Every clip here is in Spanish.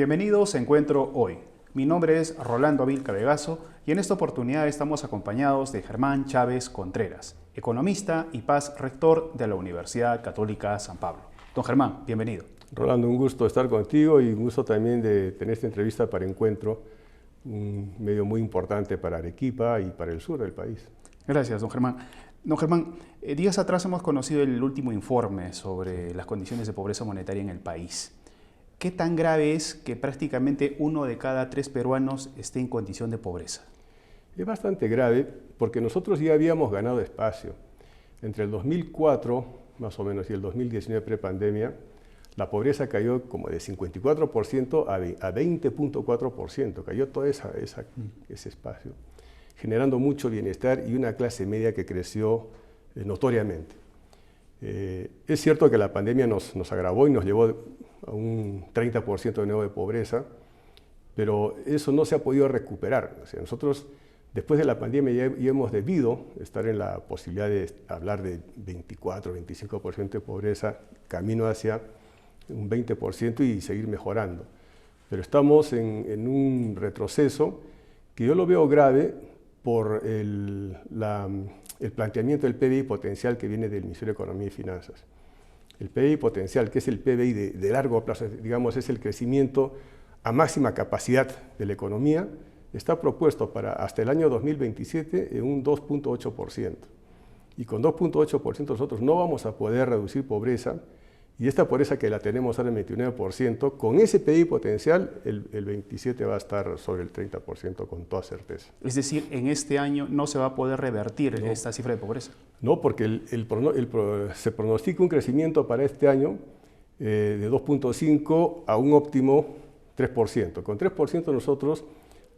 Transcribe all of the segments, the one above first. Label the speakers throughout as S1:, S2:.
S1: Bienvenidos a Encuentro Hoy. Mi nombre es Rolando Avilca Vegaso y en esta oportunidad estamos acompañados de Germán Chávez Contreras, economista y paz rector de la Universidad Católica San Pablo. Don Germán, bienvenido.
S2: Rolando, un gusto estar contigo y un gusto también de tener esta entrevista para Encuentro, un medio muy importante para Arequipa y para el sur del país.
S1: Gracias, don Germán. Don Germán, días atrás hemos conocido el último informe sobre las condiciones de pobreza monetaria en el país. ¿Qué tan grave es que prácticamente 1 de cada 3 peruanos esté en condición de pobreza?
S2: Es bastante grave porque nosotros ya habíamos ganado espacio. Entre el 2004, más o menos, y el 2019 prepandemia, la pobreza cayó como de 54% a 20.4%, cayó todo ese espacio, generando mucho bienestar y una clase media que creció notoriamente. Es cierto que la pandemia nos agravó y nos llevó a un 30% de nuevo de pobreza, pero eso no se ha podido recuperar. O sea, nosotros, después de la pandemia, ya hemos debido estar en la posibilidad de hablar de 24, 25% de pobreza, camino hacia un 20% y seguir mejorando. Pero estamos en un retroceso que yo lo veo grave por el planteamiento del PBI potencial que viene del Ministerio de Economía y Finanzas. El PBI potencial, que es el PBI de largo plazo, digamos, es el crecimiento a máxima capacidad de la economía, está propuesto para hasta el año 2027 en un 2.8%. Y con 2.8% nosotros no vamos a poder reducir pobreza, y esta pobreza que la tenemos ahora en el 29%, con ese PBI potencial, el 27 va a estar sobre el 30% con toda certeza.
S1: Es decir, en este año no se va a poder revertir esta cifra de pobreza.
S2: No, porque se pronostica un crecimiento para este año de 2.5 a un óptimo 3%. Con 3% nosotros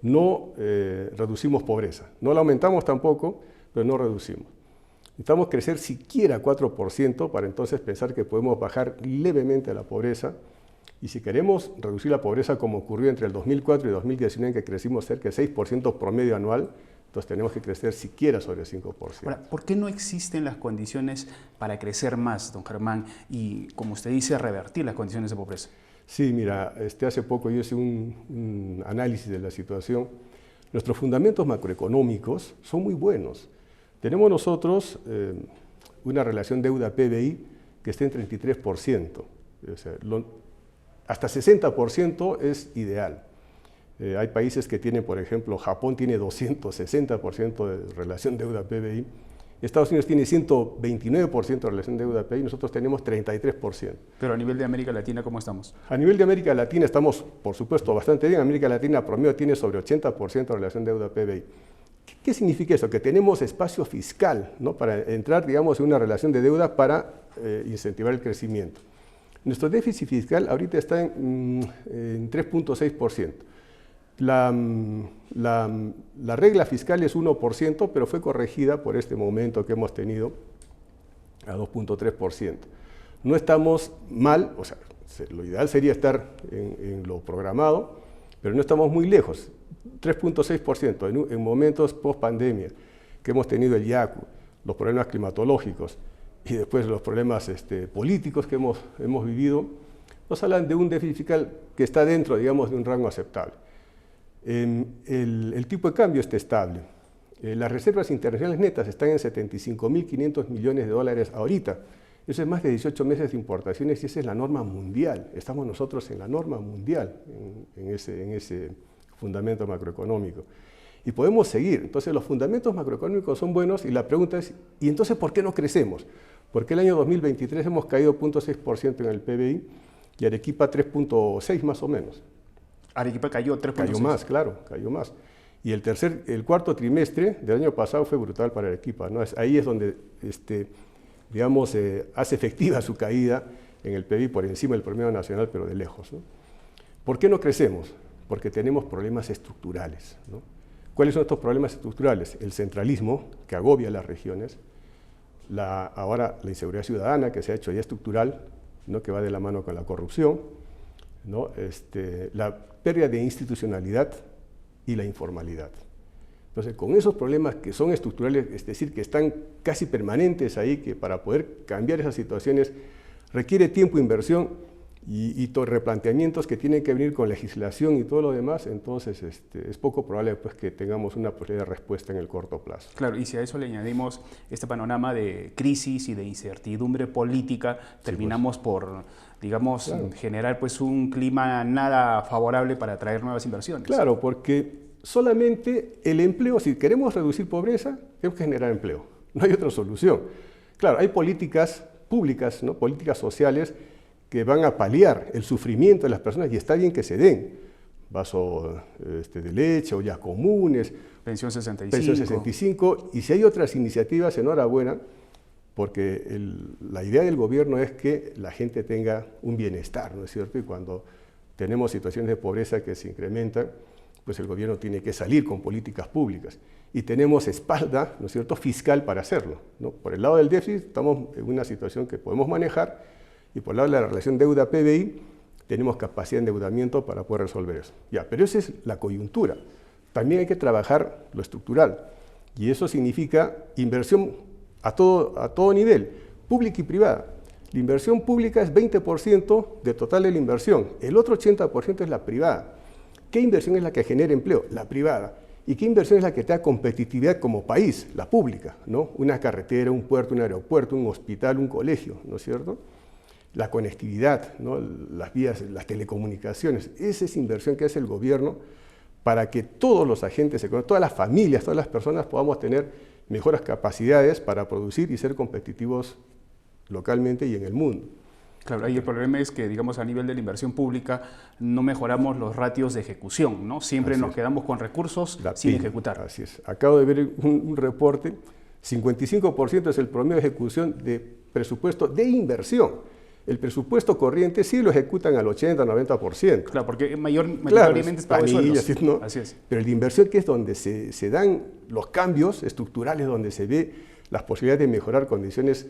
S2: no reducimos pobreza. No la aumentamos tampoco, pero no reducimos. Necesitamos crecer siquiera 4% para entonces pensar que podemos bajar levemente la pobreza. Y si queremos reducir la pobreza como ocurrió entre el 2004 y 2019, que crecimos cerca de 6% promedio anual, entonces tenemos que crecer siquiera sobre el 5%.
S1: Ahora, ¿por qué no existen las condiciones para crecer más, don Germán, y, como usted dice, revertir las condiciones de pobreza?
S2: Sí, mira, hace poco yo hice un análisis de la situación. Nuestros fundamentos macroeconómicos son muy buenos. Tenemos nosotros una relación deuda-PBI que está en 33%. O sea, hasta 60% es ideal. Hay países que tienen, por ejemplo, Japón tiene 260% de relación deuda-PBI, Estados Unidos tiene 129% de relación deuda-PBI, nosotros tenemos 33%.
S1: Pero a nivel de América Latina, ¿cómo estamos?
S2: A nivel de América Latina estamos, por supuesto, bastante bien. América Latina promedio tiene sobre 80% de relación deuda-PBI. ¿Qué significa eso? Que tenemos espacio fiscal, ¿no?, para entrar, digamos, en una relación de deuda para incentivar el crecimiento. Nuestro déficit fiscal ahorita está en 3.6%. La regla fiscal es 1%, pero fue corregida por este momento que hemos tenido a 2.3%. No estamos mal, o sea, lo ideal sería estar en lo programado, pero no estamos muy lejos. 3.6% en momentos post-pandemia, que hemos tenido el IACU, los problemas climatológicos y después los problemas políticos que hemos vivido, nos hablan de un déficit fiscal que está dentro, digamos, de un rango aceptable. El tipo de cambio está estable. Las reservas internacionales netas están en 75.500 millones de dólares ahorita. Eso es más de 18 meses de importaciones y esa es la norma mundial. Estamos nosotros en la norma mundial, en ese fundamento macroeconómico. Y podemos seguir. Entonces los fundamentos macroeconómicos son buenos y la pregunta es, ¿y entonces por qué no crecemos? Porque el año 2023 hemos caído 0.6% en el PBI y Arequipa 3.6 más o menos.
S1: Arequipa cayó 3.6.
S2: Cayó más, claro, cayó más. Y el cuarto trimestre del año pasado fue brutal para Arequipa, ¿no? Ahí es donde, digamos, hace efectiva su caída en el PBI por encima del promedio nacional, pero de lejos, ¿no? ¿Por qué no crecemos? Porque tenemos problemas estructurales, ¿no? ¿Cuáles son estos problemas estructurales? El centralismo, que agobia a las regiones, ahora la inseguridad ciudadana, que se ha hecho ya estructural, ¿no?, que va de la mano con la corrupción, ¿no? La pérdida de institucionalidad y la informalidad. Entonces, con esos problemas que son estructurales, es decir, que están casi permanentes ahí, que para poder cambiar esas situaciones requiere tiempo e inversión, replanteamientos que tienen que venir con legislación y todo lo demás, entonces es poco probable pues, que tengamos una posibilidad de respuesta en el corto plazo.
S1: Claro, y si a eso le añadimos este panorama de crisis y de incertidumbre política, terminamos por, digamos, claro, generar pues, un clima nada favorable para atraer nuevas inversiones.
S2: Claro, porque solamente el empleo, si queremos reducir pobreza, tenemos que generar empleo. No hay otra solución. Claro, hay políticas públicas, ¿no? Políticas sociales que van a paliar el sufrimiento de las personas y está bien que se den. Vaso de leche, ollas comunes,
S1: pensión 65.
S2: Pensión 65. Y si hay otras iniciativas, enhorabuena, porque la idea del gobierno es que la gente tenga un bienestar, ¿no es cierto? Y cuando tenemos situaciones de pobreza que se incrementan, pues el gobierno tiene que salir con políticas públicas. Y tenemos espalda, ¿no es cierto?, fiscal para hacerlo, ¿no? Por el lado del déficit estamos en una situación que podemos manejar, y por el lado de la relación deuda-PBI tenemos capacidad de endeudamiento para poder resolver eso. Ya, pero esa es la coyuntura. También hay que trabajar lo estructural, y eso significa inversión a todo nivel, pública y privada. La inversión pública es 20% del total de la inversión, el otro 80% es la privada. ¿Qué inversión es la que genera empleo? La privada. ¿Y qué inversión es la que te da competitividad como país? La pública, ¿no? Una carretera, un puerto, un aeropuerto, un hospital, un colegio, ¿no es cierto? La conectividad, ¿no? Las vías, las telecomunicaciones. Esa es inversión que hace el gobierno para que todos los agentes económicos, todas las familias, todas las personas podamos tener mejoras capacidades para producir y ser competitivos localmente y en el mundo.
S1: Claro, ahí el problema es que, digamos, a nivel de la inversión pública no mejoramos los ratios de ejecución, ¿no? Siempre nos quedamos con recursos sin ejecutar.
S2: Así es. Acabo de ver un reporte, 55% es el promedio de ejecución de presupuesto de inversión. El presupuesto corriente sí lo ejecutan al 80-90%.
S1: Claro, porque mayoritariamente es pago de sueldos.
S2: ¿no?
S1: Así es.
S2: Pero el de inversión, que es donde se dan los cambios estructurales, donde se ve las posibilidades de mejorar condiciones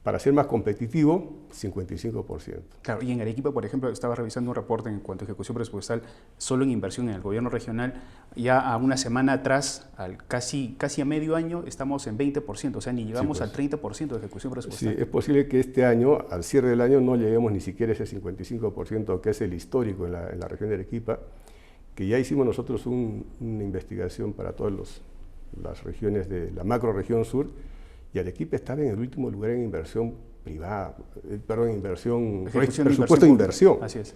S2: para ser más competitivo, 55%.
S1: Claro, y en Arequipa, por ejemplo, estaba revisando un reporte en cuanto a ejecución presupuestal solo en inversión en el gobierno regional. Ya a una semana atrás, casi a medio año, estamos en 20%, o sea, ni llegamos al 30% de ejecución presupuestal.
S2: Sí, es posible que este año, al cierre del año, no lleguemos ni siquiera a ese 55%, que es el histórico en la región de Arequipa, que ya hicimos nosotros una investigación para todas las regiones de la macrorregión sur, y Arequipa estaba en el último lugar en inversión privada, presupuesto de inversión.
S1: Así es.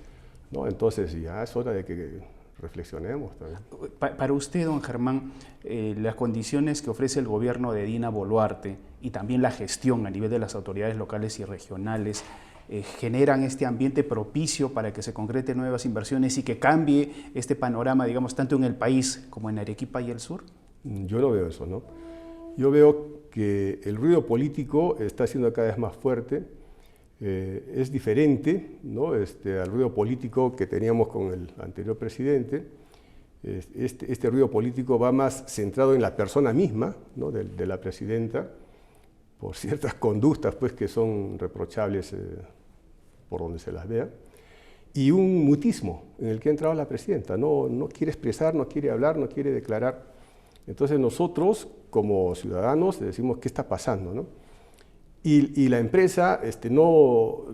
S2: ¿No? Entonces ya es hora de que reflexionemos también.
S1: Para usted, don Germán, las condiciones que ofrece el gobierno de Dina Boluarte y también la gestión a nivel de las autoridades locales y regionales generan este ambiente propicio para que se concreten nuevas inversiones y que cambie este panorama, digamos, tanto en el país como en Arequipa y el sur.
S2: Yo no veo eso, ¿no? Yo veo que el ruido político está siendo cada vez más fuerte, es diferente, ¿no? Al ruido político que teníamos con el anterior presidente. Este ruido político va más centrado en la persona misma, ¿no? de la presidenta, por ciertas conductas pues, que son reprochables por donde se las vea, y un mutismo en el que ha entrado la presidenta, no quiere expresar, no quiere hablar, no quiere declarar. Entonces nosotros, como ciudadanos, decimos qué está pasando, ¿no? Y la empresa no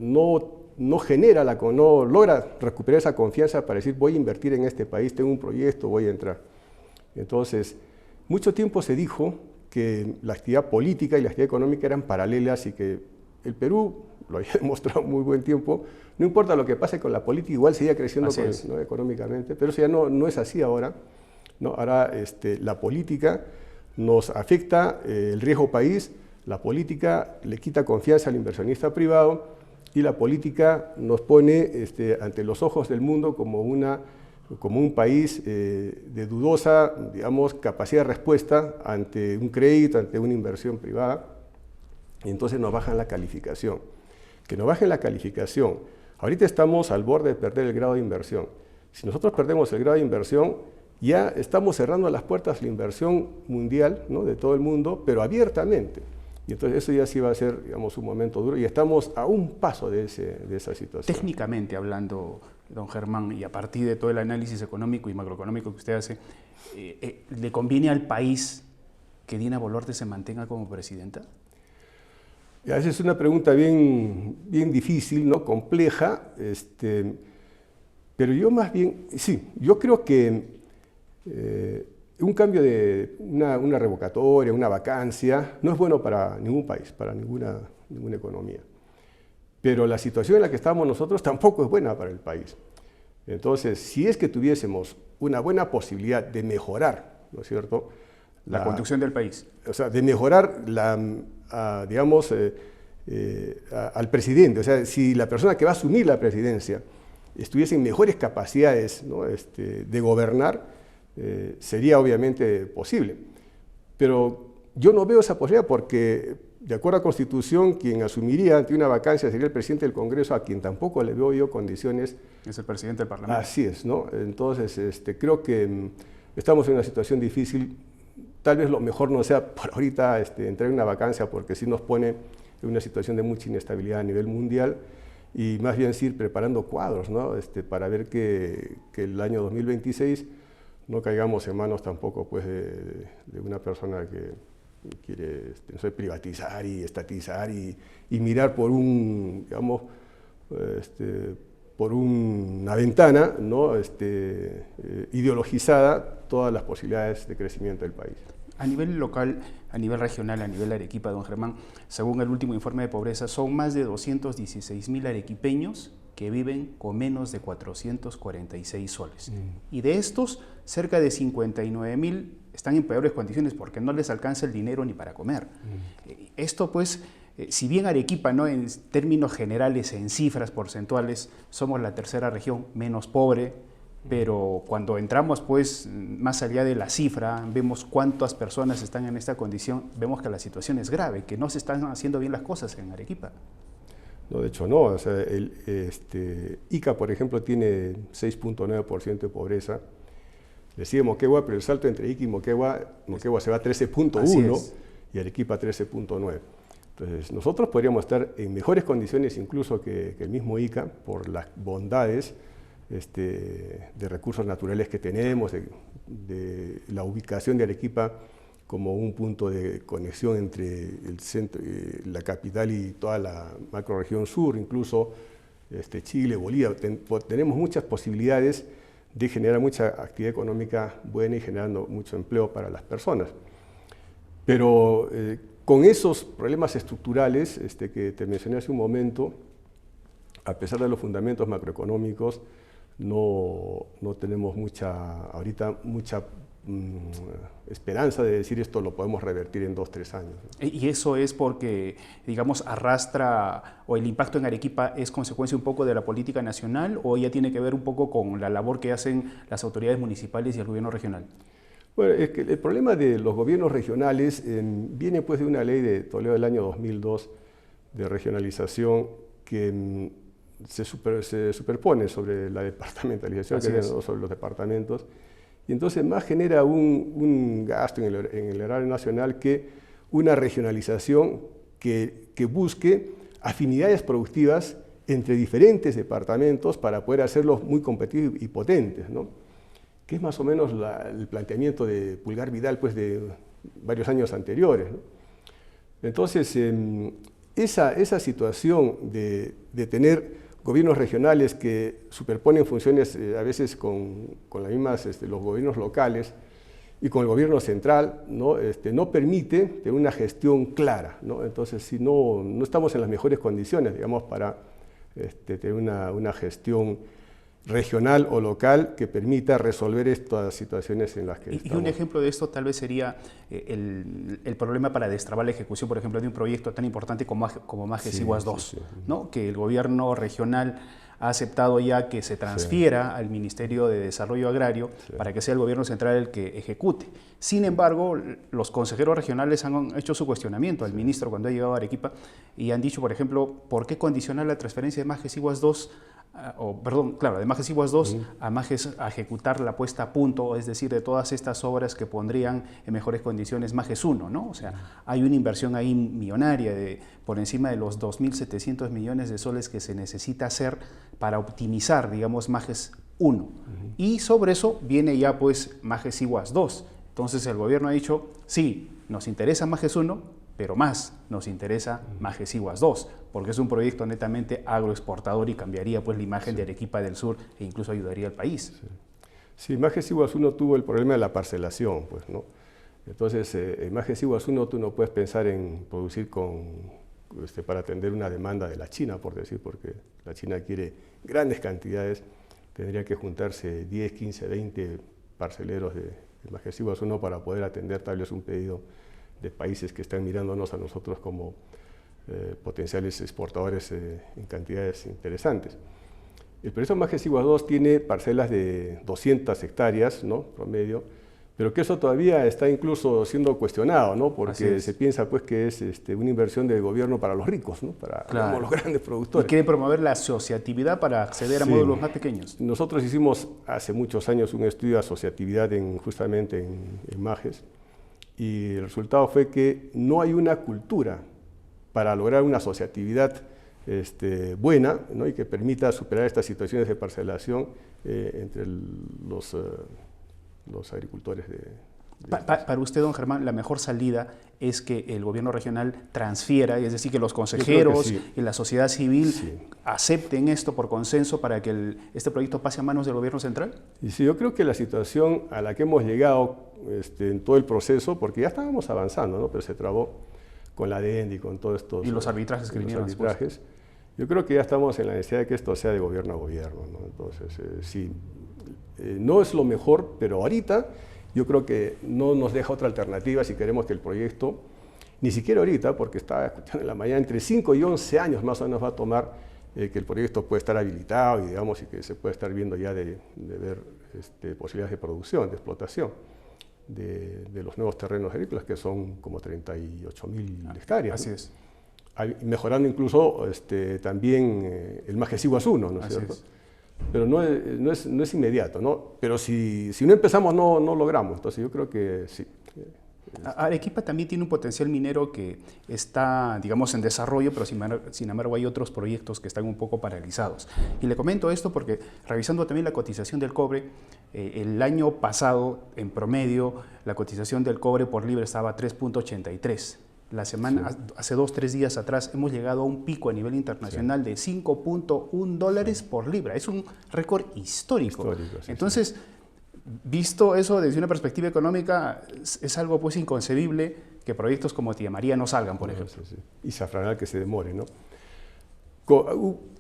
S2: logra recuperar esa confianza para decir voy a invertir en este país, tengo un proyecto, voy a entrar. Entonces, mucho tiempo se dijo que la actividad política y la actividad económica eran paralelas y que el Perú, lo había demostrado muy buen tiempo, no importa lo que pase con la política, igual seguía creciendo ¿no? económicamente, pero eso ya no es así ahora. ¿No? Ahora la política nos afecta el riesgo país, la política le quita confianza al inversionista privado y la política nos pone ante los ojos del mundo como un país de dudosa, digamos, capacidad de respuesta ante un crédito, ante una inversión privada, y entonces nos bajan la calificación. Que nos bajen la calificación. Ahorita estamos al borde de perder el grado de inversión. Si nosotros perdemos el grado de inversión, ya estamos cerrando las puertas a la inversión mundial, ¿no? de todo el mundo, pero abiertamente. Y entonces eso ya sí va a ser, digamos, un momento duro y estamos a un paso de esa situación.
S1: Técnicamente hablando, don Germán, y a partir de todo el análisis económico y macroeconómico que usted hace, ¿le conviene al país que Dina Boluarte se mantenga como presidenta?
S2: Esa es una pregunta bien difícil, ¿no? Compleja, pero yo más bien, sí, yo creo que un cambio de una revocatoria, una vacancia, no es bueno para ningún país, para ninguna economía. Pero la situación en la que estamos nosotros tampoco es buena para el país. Entonces, si es que tuviésemos una buena posibilidad de mejorar, ¿no es cierto?,
S1: la conducción del país.
S2: O sea, de mejorar, digamos, al presidente. O sea, si la persona que va a asumir la presidencia estuviese en mejores capacidades, ¿no?, de gobernar, sería obviamente posible. Pero yo no veo esa posibilidad porque, de acuerdo a la Constitución, quien asumiría ante una vacancia sería el presidente del Congreso, a quien tampoco le veo yo condiciones.
S1: Es el presidente del Parlamento.
S2: Así es, ¿no? Entonces, creo que estamos en una situación difícil. Tal vez lo mejor no sea por ahorita entrar en una vacancia, porque sí nos pone en una situación de mucha inestabilidad a nivel mundial, y más bien sí ir preparando cuadros, ¿no? Para ver que el año 2026 no caigamos en manos tampoco, pues, de una persona que quiere no sé, privatizar y estatizar y mirar por digamos, por una ventana, ¿no?, ideologizada todas las posibilidades de crecimiento del país.
S1: A nivel local, a nivel regional, a nivel Arequipa, don Germán, según el último informe de pobreza, son más de 216.000 arequipeños que viven con menos de 446 soles. Y de estos, cerca de 59.000 están en peores condiciones porque no les alcanza el dinero ni para comer. Esto, pues, si bien Arequipa, ¿no?, en términos generales, en cifras porcentuales, somos la tercera región menos pobre, pero cuando entramos, pues, más allá de la cifra, vemos cuántas personas están en esta condición, vemos que la situación es grave, que no se están haciendo bien las cosas en Arequipa.
S2: No, de hecho no. O sea, Ica, por ejemplo, tiene 6.9% de pobreza. Le sigue Moquegua, pero el salto entre Ica y Moquegua se va a 13.1 y Arequipa 13.9. Entonces, nosotros podríamos estar en mejores condiciones incluso que el mismo Ica por las bondades de recursos naturales que tenemos, de la ubicación de Arequipa como un punto de conexión entre el centro, la capital y toda la macrorregión sur, incluso Chile, Bolivia. Tenemos muchas posibilidades de generar mucha actividad económica buena y generando mucho empleo para las personas. Pero con esos problemas estructurales que te mencioné hace un momento, a pesar de los fundamentos macroeconómicos, no tenemos ahorita mucha esperanza de decir esto lo podemos revertir en 2 o 3 años.
S1: Y eso es porque, digamos, arrastra, o el impacto en Arequipa es consecuencia un poco de la política nacional, o ya tiene que ver un poco con la labor que hacen las autoridades municipales y el gobierno regional.
S2: Bueno, es que el problema de los gobiernos regionales viene pues de una ley de Toledo del año 2002 de regionalización que se superpone sobre la departamentalización que tienen sobre los departamentos, y entonces más genera un gasto en el erario nacional que una regionalización que busque afinidades productivas entre diferentes departamentos para poder hacerlos muy competitivos y potentes, ¿no?, que es más o menos el planteamiento de Pulgar Vidal, pues, de varios años anteriores, ¿no? Entonces, esa situación de tener gobiernos regionales que superponen funciones a veces con las mismas los gobiernos locales y con el gobierno central, ¿no? No permite tener una gestión clara, ¿no? Entonces, si no estamos en las mejores condiciones, digamos, para tener una gestión regional o local que permita resolver estas situaciones en las que estamos.
S1: Y un ejemplo de esto tal vez sería el problema para destrabar la ejecución, por ejemplo, de un proyecto tan importante como Majes Iguas 2, ¿no?, que el gobierno regional ha aceptado ya que se transfiera al Ministerio de Desarrollo Agrario para que sea el gobierno central el que ejecute. Sin embargo, los consejeros regionales han hecho su cuestionamiento al ministro cuando ha llegado a Arequipa y han dicho, por ejemplo, ¿por qué condicionar la transferencia de Majes Iguas 2 de Majes Iguas 2 a ejecutar la puesta a punto, es decir, de todas estas obras que pondrían en mejores condiciones Majes 1, ¿no? O sea, hay una inversión ahí millonaria por encima de los 2.700 millones de soles que se necesita hacer para optimizar, digamos, Majes 1. Y sobre eso viene ya, pues, Majes Iguas 2. Entonces el gobierno ha dicho, sí, nos interesa Majes 1, pero más nos interesa Majesiguas 2, porque es un proyecto netamente agroexportador y cambiaría pues la imagen de Arequipa del Sur e incluso ayudaría al país.
S2: Sí, Majesiguas 1 tuvo el problema de la parcelación, pues, ¿no? Entonces, en Majesiguas 1 tú no puedes pensar en producir para atender una demanda de la China, por decir, porque la China quiere grandes cantidades, tendría que juntarse 10, 15, 20 parceleros de Majesiguas 1 para poder atender tal vez un pedido de países que están mirándonos a nosotros como potenciales exportadores en cantidades interesantes. El proyecto Majesiguas 2 tiene parcelas de 200 hectáreas, ¿no?, promedio, pero que eso todavía está incluso siendo cuestionado, ¿no?, porque se piensa pues que es una inversión del gobierno para los ricos, ¿no?, para los grandes productores.
S1: Y quiere promover la asociatividad para acceder a módulos más pequeños.
S2: Nosotros hicimos hace muchos años un estudio de asociatividad justamente en Majes, y el resultado fue que no hay una cultura para lograr una asociatividad buena, ¿no?, y que permita superar estas situaciones de parcelación entre los agricultores
S1: Para usted, don Germán, la mejor salida es que el gobierno regional transfiera, es decir, que los consejeros y la sociedad civil acepten esto por consenso para que este proyecto pase a manos del gobierno central.
S2: Y sí, yo creo que la situación a la que hemos llegado en todo el proceso, porque ya estábamos avanzando, ¿no?, pero se trabó con la DENDI y con todos estos...
S1: Y los arbitrajes que vinieron después.
S2: Yo creo que ya estamos en la necesidad de que esto sea de gobierno a gobierno, ¿no? Entonces, no es lo mejor, pero ahorita yo creo que no nos deja otra alternativa si queremos que el proyecto, ni siquiera ahorita, porque estaba escuchando en la mañana, entre 5 y 11 años más o menos va a tomar que el proyecto pueda estar habilitado y que se pueda estar viendo ya de ver posibilidades de producción, de explotación de los nuevos terrenos agrícolas, que son como 38.000 hectáreas.
S1: Así es.
S2: Mejorando incluso también el Majesiguas 1, ¿no es cierto? Pero no es inmediato, ¿no? Pero si no empezamos, no logramos. Entonces yo creo que sí.
S1: Arequipa también tiene un potencial minero que está, digamos, en desarrollo, pero sin embargo hay otros proyectos que están un poco paralizados. Y le comento esto porque, revisando también la cotización del cobre, el año pasado, en promedio, la cotización del cobre por libra estaba a 3.83. La semana, hace 2 o 3 días atrás, hemos llegado a un pico a nivel internacional de $5.1 por libra. Es un récord histórico. Entonces, visto eso desde una perspectiva económica, es algo pues inconcebible que proyectos como Tía María no salgan, por ejemplo.
S2: Y Zafranal que se demore, ¿no?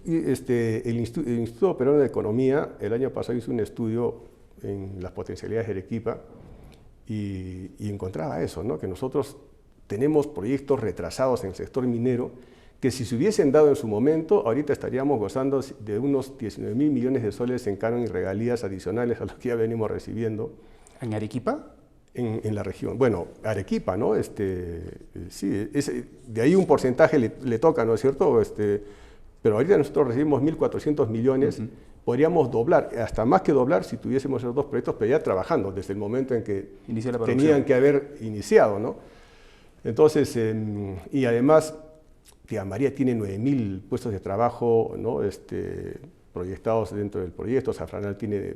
S2: El Instituto Peruano de Economía el año pasado hizo un estudio en las potencialidades de Arequipa y encontraba eso, ¿no?, que nosotros tenemos proyectos retrasados en el sector minero que si se hubiesen dado en su momento, ahorita estaríamos gozando de unos 19.000 millones de soles en canon y regalías adicionales a los que ya venimos recibiendo.
S1: ¿En Arequipa?
S2: En la región. Bueno, Arequipa, ¿no? Sí, de ahí un porcentaje le toca, ¿no es cierto? Pero ahorita nosotros recibimos 1.400 millones, podríamos doblar, hasta más que doblar si tuviésemos esos dos proyectos, pero ya trabajando desde el momento en que tenían que haber iniciado, ¿no? Entonces, y además, Tía María tiene 9.000 puestos de trabajo, ¿no?, proyectados dentro del proyecto. Zafranal tiene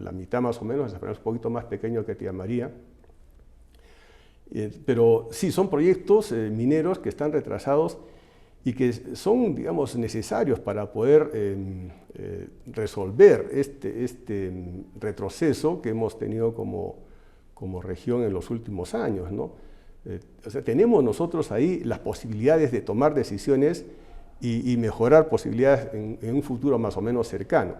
S2: la mitad más o menos, Zafranal es un poquito más pequeño que Tía María. Pero sí, son proyectos mineros que están retrasados y que son, digamos, necesarios para poder resolver este retroceso que hemos tenido como región en los últimos años, ¿no? O sea, tenemos nosotros ahí las posibilidades de tomar decisiones y mejorar posibilidades en un futuro más o menos cercano.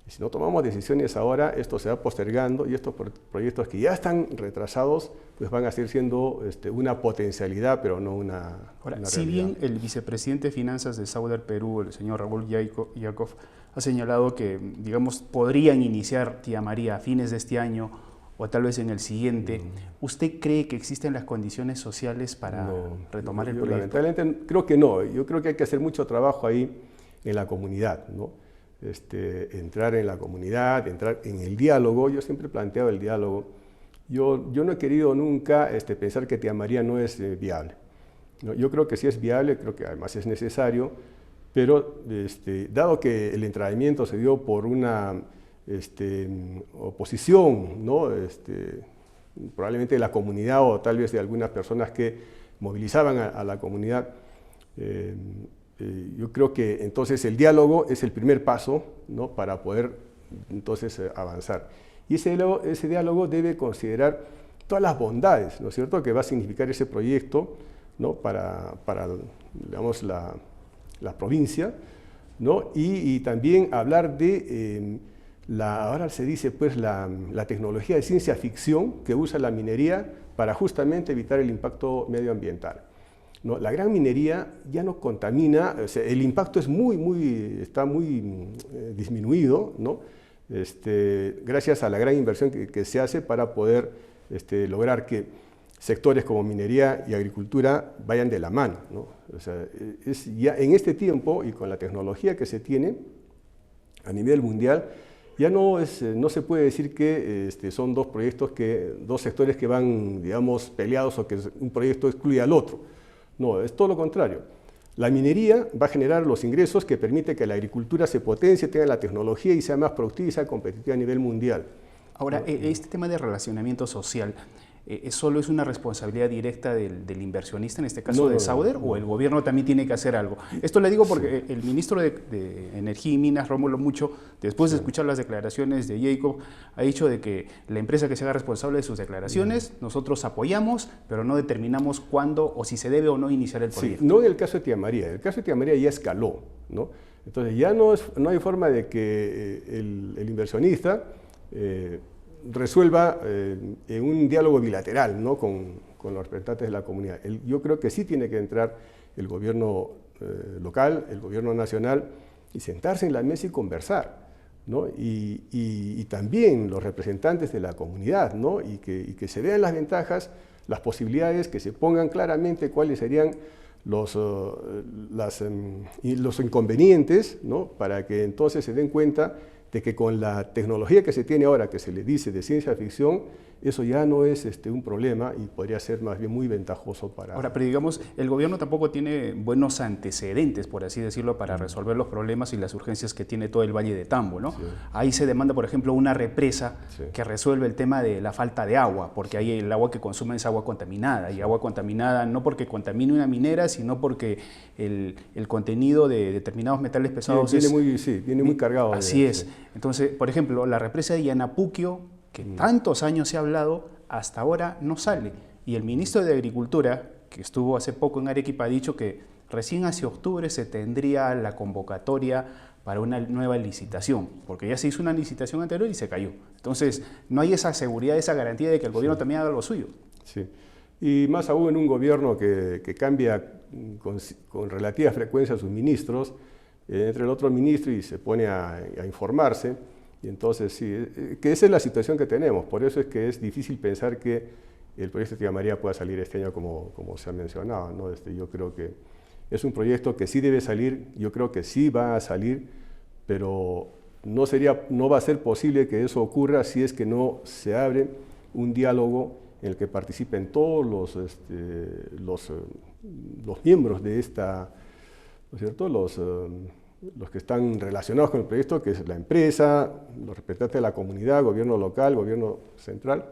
S2: Y si no tomamos decisiones ahora, esto se va postergando y estos proyectos que ya están retrasados, pues van a seguir siendo una potencialidad, pero no una
S1: realidad. Si bien el vicepresidente de Finanzas de Sauder Perú, el señor Raúl Yakov, ha señalado que, digamos, podrían iniciar Tía María a fines de este año o tal vez en el siguiente, ¿usted cree que existen las condiciones sociales para retomar el proyecto?
S2: Lamentablemente creo que no. Yo creo que hay que hacer mucho trabajo ahí en la comunidad, ¿no? Entrar en la comunidad, entrar en el diálogo. Yo siempre he planteado el diálogo. Yo no he querido nunca pensar que Tía María no es viable, ¿no? Yo creo que sí es viable, creo que además es necesario, pero dado que el entrañamiento se dio por una oposición, ¿no? Probablemente de la comunidad o tal vez de algunas personas que movilizaban a la comunidad. Yo creo que entonces el diálogo es el primer paso, ¿no?, para poder entonces avanzar. Y ese diálogo debe considerar todas las bondades, ¿no es cierto?, que va a significar ese proyecto, ¿no?, para digamos, la provincia, ¿no? Y también hablar de ahora se dice pues la tecnología de ciencia ficción que usa la minería para justamente evitar el impacto medioambiental, ¿no? La gran minería ya no contamina, o sea, el impacto es está muy disminuido, ¿no? Gracias a la gran inversión que se hace para poder lograr que sectores como minería y agricultura vayan de la mano, ¿no? O sea, ya en este tiempo y con la tecnología que se tiene a nivel mundial, ya no se puede decir que son dos sectores que van, digamos, peleados o que un proyecto excluye al otro. No, es todo lo contrario. La minería va a generar los ingresos que permite que la agricultura se potencie, tenga la tecnología y sea más productiva y sea competitiva a nivel mundial.
S1: Ahora, este tema de relacionamiento social, ¿solo es una responsabilidad directa del inversionista, en este caso de Sauder, o el gobierno también tiene que hacer algo? Esto le digo porque el ministro de Energía y Minas, Rómulo Mucho, después de escuchar las declaraciones de Jacob, ha dicho de que la empresa que se haga responsable de sus declaraciones, nosotros apoyamos, pero no determinamos cuándo o si se debe o no iniciar el proyecto.
S2: Sí, no en el caso de Tía María. El caso de Tía María ya escaló, ¿no? Entonces ya no hay forma de que el inversionista resuelva en un diálogo bilateral, ¿no?, con los representantes de la comunidad. Yo creo que sí tiene que entrar el gobierno local, el gobierno nacional, y sentarse en la mesa y conversar, ¿no? Y también los representantes de la comunidad, ¿no?, y que se vean las ventajas, las posibilidades, que se pongan claramente cuáles serían los inconvenientes, ¿no?, para que entonces se den cuenta de que con la tecnología que se tiene ahora, que se le dice de ciencia ficción, eso ya no es un problema y podría ser más bien muy ventajoso para...
S1: Ahora, pero digamos, el gobierno tampoco tiene buenos antecedentes, por así decirlo, para resolver los problemas y las urgencias que tiene todo el Valle de Tambo, ¿no? Sí. Ahí se demanda, por ejemplo, una represa que resuelve el tema de la falta de agua, porque ahí el agua que consumen es agua contaminada, y agua contaminada no porque contamine una minera, sino porque el contenido de determinados metales pesados
S2: viene muy cargado.
S1: Así es. Entonces, por ejemplo, la represa de Yanapuquio, que tantos años se ha hablado, hasta ahora no sale. Y el ministro de Agricultura, que estuvo hace poco en Arequipa, ha dicho que recién hacia octubre se tendría la convocatoria para una nueva licitación, porque ya se hizo una licitación anterior y se cayó. Entonces, no hay esa seguridad, esa garantía de que el gobierno también haga lo suyo.
S2: Sí, y más aún en un gobierno que cambia con relativa frecuencia sus ministros, entre el otro ministro y se pone a informarse. Y entonces sí, que esa es la situación que tenemos, por eso es que es difícil pensar que el proyecto de Tía María pueda salir este año como se ha mencionado, ¿no? Yo creo que es un proyecto que sí debe salir, yo creo que sí va a salir, pero no va a ser posible que eso ocurra si es que no se abre un diálogo en el que participen todos los miembros de esta, ¿no es cierto?, los que están relacionados con el proyecto, que es la empresa, los representantes de la comunidad, gobierno local, gobierno central,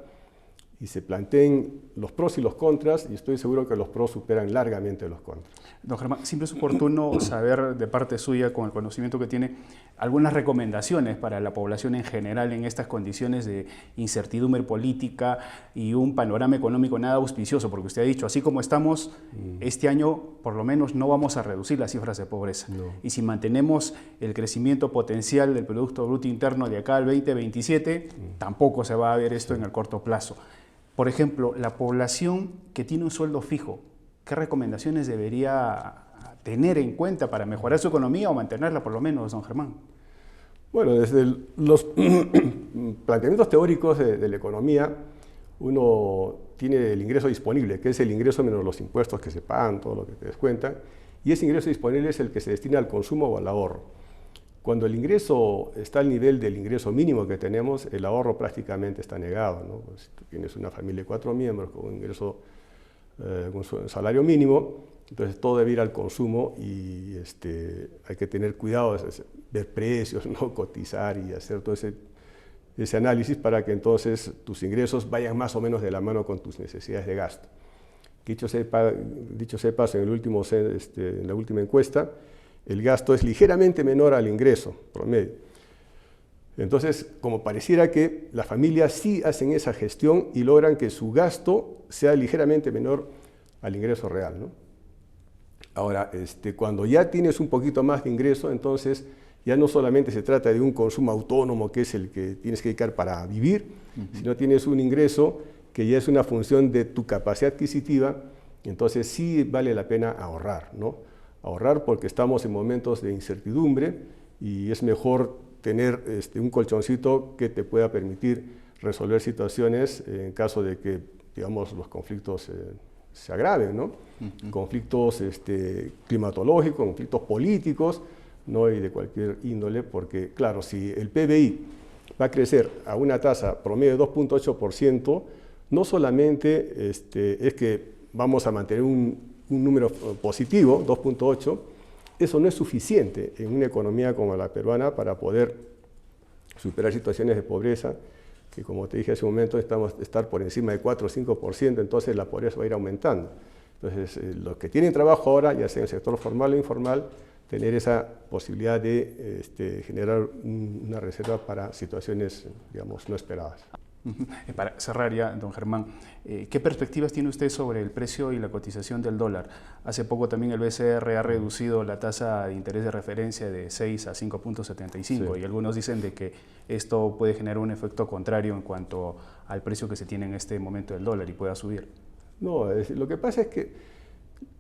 S2: y se planteen los pros y los contras, y estoy seguro que los pros superan largamente los contras.
S1: Don Germán, siempre es oportuno saber de parte suya, con el conocimiento que tiene, algunas recomendaciones para la población en general en estas condiciones de incertidumbre política y un panorama económico nada auspicioso, porque usted ha dicho, así como estamos, este año por lo menos no vamos a reducir las cifras de pobreza. No. Y si mantenemos el crecimiento potencial del Producto Bruto Interno de acá al 2027, tampoco se va a ver esto en el corto plazo. Por ejemplo, la población que tiene un sueldo fijo, ¿qué recomendaciones debería tener en cuenta para mejorar su economía o mantenerla por lo menos, don Germán?
S2: Bueno, desde los planteamientos teóricos de la economía, uno tiene el ingreso disponible, que es el ingreso menos los impuestos que se pagan, todo lo que te descuentan, y ese ingreso disponible es el que se destina al consumo o al ahorro. Cuando el ingreso está al nivel del ingreso mínimo que tenemos, el ahorro prácticamente está negado, ¿no? Pues, si tú tienes una familia de 4 miembros con un ingreso, con un salario mínimo, entonces todo debe ir al consumo y hay que tener cuidado de ver precios, ¿no?, cotizar y hacer todo ese análisis para que entonces tus ingresos vayan más o menos de la mano con tus necesidades de gasto. que dicho sea de paso, en la última encuesta, el gasto es ligeramente menor al ingreso promedio. Entonces, como pareciera que las familias sí hacen esa gestión y logran que su gasto sea ligeramente menor al ingreso real, ¿no? Ahora, cuando ya tienes un poquito más de ingreso, entonces ya no solamente se trata de un consumo autónomo, que es el que tienes que dedicar para vivir, sino tienes un ingreso que ya es una función de tu capacidad adquisitiva, entonces sí vale la pena ahorrar, ¿no? Ahorrar porque estamos en momentos de incertidumbre y es mejor tener un colchoncito que te pueda permitir resolver situaciones en caso de que, digamos, los conflictos se agraven, ¿no? Conflictos climatológicos, conflictos políticos, ¿no? Y de cualquier índole, porque, claro, si el PBI va a crecer a una tasa promedio de 2.8%, no solamente es que vamos a mantener un número positivo, 2.8%, eso no es suficiente en una economía como la peruana para poder superar situaciones de pobreza, que como te dije hace un momento, estar por encima de 4 o 5%, entonces la pobreza va a ir aumentando. Entonces, los que tienen trabajo ahora, ya sea en el sector formal o informal, tener esa posibilidad de generar una reserva para situaciones, digamos, no esperadas.
S1: Para cerrar ya, don Germán, ¿qué perspectivas tiene usted sobre el precio y la cotización del dólar? Hace poco también el BCR ha reducido la tasa de interés de referencia de 6 a 5.75 sí. Y algunos dicen de que esto puede generar un efecto contrario en cuanto al precio que se tiene en este momento del dólar y pueda subir.
S2: No, lo que pasa es que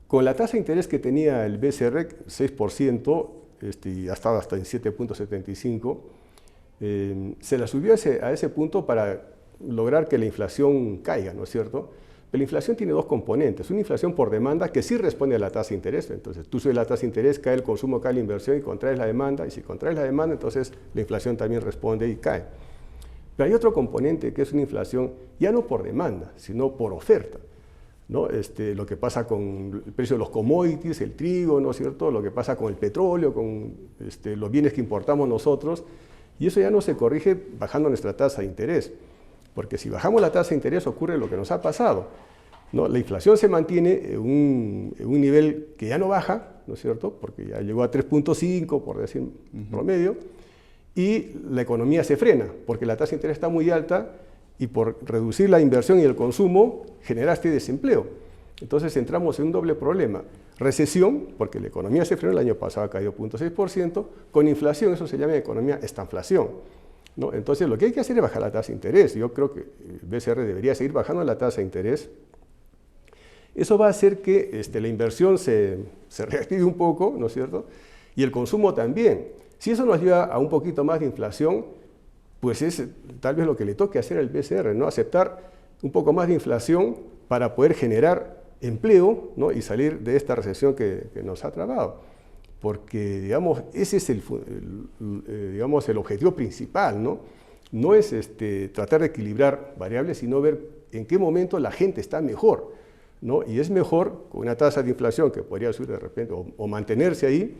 S2: con la tasa de interés que tenía el BCR, 6%, y ya estaba hasta en 7.75%, se la subió a ese punto para lograr que la inflación caiga, ¿no es cierto? Pero la inflación tiene dos componentes, una inflación por demanda que sí responde a la tasa de interés, entonces tú subes la tasa de interés, cae el consumo, cae la inversión y contraes la demanda, y si contraes la demanda, entonces la inflación también responde y cae. Pero hay otro componente que es una inflación ya no por demanda, sino por oferta, ¿no? Lo que pasa con el precio de los commodities, el trigo, ¿no es cierto? Lo que pasa con el petróleo, con los bienes que importamos nosotros, y eso ya no se corrige bajando nuestra tasa de interés, porque si bajamos la tasa de interés ocurre lo que nos ha pasado, ¿no? La inflación se mantiene en un nivel que ya no baja, ¿no es cierto? Porque ya llegó a 3.5, por decir promedio, y la economía se frena, porque la tasa de interés está muy alta y por reducir la inversión y el consumo generaste desempleo. Entonces entramos en un doble problema. Recesión, porque la economía se frenó, el año pasado ha caído 0.6%, con inflación, eso se llama economía estanflación, ¿no? Entonces lo que hay que hacer es bajar la tasa de interés. Yo creo que el BCR debería seguir bajando la tasa de interés. Eso va a hacer que la inversión se reactive un poco, ¿no es cierto? Y el consumo también. Si eso nos lleva a un poquito más de inflación, pues es tal vez lo que le toque hacer al BCR, ¿no? Aceptar un poco más de inflación para poder generar empleo, ¿no? Y salir de esta recesión que nos ha trabado. Porque, digamos, ese es el objetivo principal, ¿no? No es tratar de equilibrar variables, sino ver en qué momento la gente está mejor, ¿no? Y es mejor con una tasa de inflación que podría subir de repente o mantenerse ahí,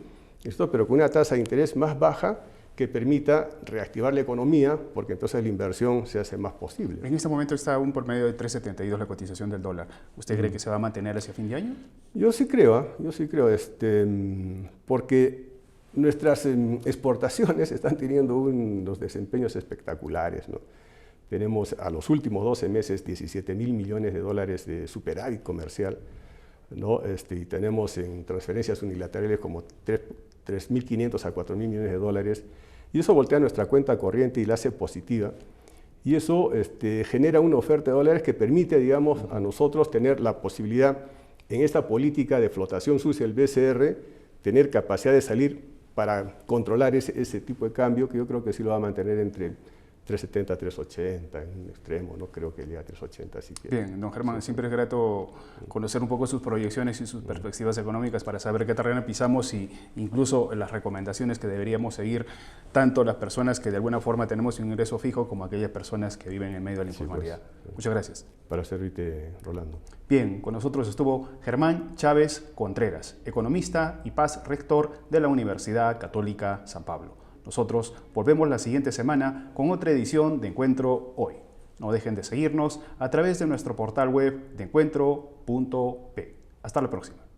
S2: pero con una tasa de interés más baja que permita reactivar la economía, porque entonces la inversión se hace más posible.
S1: En este momento está aún por medio de 3.72 la cotización del dólar. ¿Usted cree que se va a mantener hacia fin de año?
S2: Yo sí creo, porque nuestras exportaciones están teniendo unos desempeños espectaculares, ¿no? Tenemos a los últimos 12 meses 17.000 millones de dólares de superávit comercial, ¿no? Y tenemos en transferencias unilaterales como 3.500 a 4.000 millones de dólares, y eso voltea nuestra cuenta corriente y la hace positiva, y eso genera una oferta de dólares que permite, digamos, a nosotros tener la posibilidad en esta política de flotación sucia del BCR, tener capacidad de salir para controlar ese tipo de cambio, que yo creo que sí lo va a mantener entre 3.70, 3.80 en un extremo, no creo que llegue a 3.80. Así que,
S1: bien, don Germán, siempre es grato conocer un poco sus proyecciones y sus perspectivas económicas para saber qué terreno pisamos y incluso las recomendaciones que deberíamos seguir, tanto las personas que de alguna forma tenemos un ingreso fijo como aquellas personas que viven en medio de la informalidad. Pues, muchas gracias.
S2: Para servirte, Rolando.
S1: Bien, con nosotros estuvo Germán Chávez Contreras, economista y paz rector de la Universidad Católica San Pablo. Nosotros volvemos la siguiente semana con otra edición de Encuentro Hoy. No dejen de seguirnos a través de nuestro portal web de encuentro.p. Hasta la próxima.